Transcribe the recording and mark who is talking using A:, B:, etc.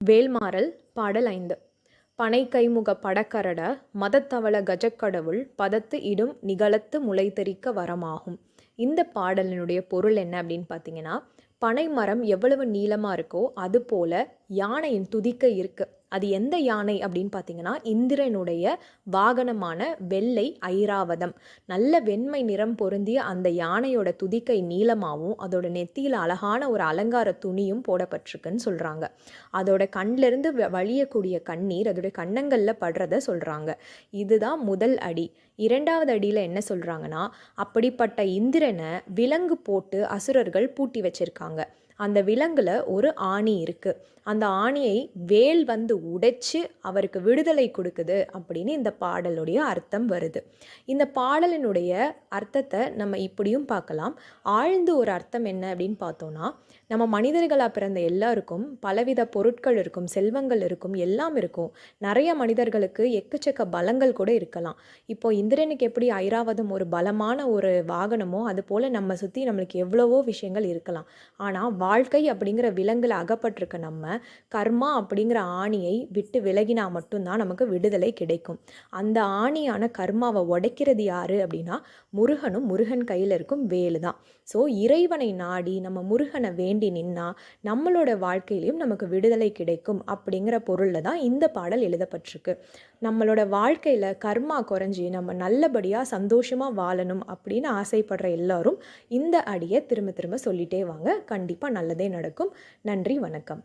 A: வேல்மாறல் பாடல் 5. பனை கைமுக படக்கரட மதத்தவள கஜக்கடவுள் பதத்து இடும் நிகழத்து முளைத்தெறிக்க வரமாகும். இந்த பாடலினுடைய பொருள் என்ன அப்படின்னு பார்த்தீங்கன்னா, பனை மரம் எவ்வளவு நீளமாக இருக்கோ அது போல யானையின் துதிக்கை இருக்கு. அது எந்த யானை அப்படின்னு பார்த்தீங்கன்னா, இந்திரனுடைய வாகனமான வெள்ளை ஐராவதம். நல்ல வெண்மை நிறம் பொருந்திய அந்த யானையோட துதிக்கை நீளமாகவும் அதோட நெத்தியில் அழகான ஒரு அலங்கார துணியும் போடப்பட்டிருக்குன்னு சொல்கிறாங்க. அதோட கண்ணிலிருந்து வழியக்கூடிய கண்ணீர் அதோட கன்னங்களில் படுறத சொல்கிறாங்க. இதுதான் முதல் அடி. இரண்டாவது அடியில் என்ன சொல்கிறாங்கன்னா, அப்படிப்பட்ட இந்திரனை விலங்கு போட்டு அசுரர்கள் பூட்டி வச்சிருக்காங்க. அந்த விலங்குல ஒரு ஆணி இருக்குது. அந்த ஆணியை வேல் வந்து உடைச்சு அவருக்கு விடுதலை கொடுக்குது அப்படின்னு இந்த பாடலுடைய அர்த்தம் வருது. இந்த பாடலினுடைய அர்த்தத்தை நம்ம இப்படியும் பார்க்கலாம். ஆழ்ந்து ஒரு அர்த்தம் என்ன அப்படின்னு பார்த்தோன்னா, நம்ம மனிதர்களாக பிறந்த எல்லாருக்கும் பலவித பொருட்கள் இருக்கும், செல்வங்கள் இருக்கும், எல்லாம் இருக்கும். நிறைய மனிதர்களுக்கு எக்கச்சக்க பலங்கள் கூட இருக்கலாம். இப்போ இந்திரனுக்கு எப்படி ஐராவதம் ஒரு பலமான ஒரு வாகனமோ அது போல் நம்ம சுற்றி நம்மளுக்கு எவ்வளவோ விஷயங்கள் இருக்கலாம். ஆனால் வாழ்க்கை அப்படிங்கிற விலங்குல அகப்பட்டிருக்க நம்ம கர்மா அப்படிங்கிற ஆணியை விட்டு விலகினா மட்டும்தான் நமக்கு விடுதலை கிடைக்கும். அந்த ஆணியான கர்மாவை உடைக்கிறது யாரு அப்படின்னா முருகனும் முருகன் கையில் இருக்கும் வேலு தான். ஸோ இறைவனை நாடி நம்ம முருகனை வேண்டி நின்னா நம்மளோட வாழ்க்கையிலையும் நமக்கு விடுதலை கிடைக்கும் அப்படிங்கிற பொருளில் தான் இந்த பாடல் எழுதப்பட்டிருக்கு. நம்மளோட வாழ்க்கையில் கர்மா குறைஞ்சி நம்ம நல்லபடியாக சந்தோஷமாக வாழணும் அப்படின்னு ஆசைப்படுற எல்லாரும் இந்த அடியை திரும்ப திரும்ப சொல்லிட்டே வாங்க. கண்டிப்பாக நல்லதே நடக்கும். நன்றி, வணக்கம்.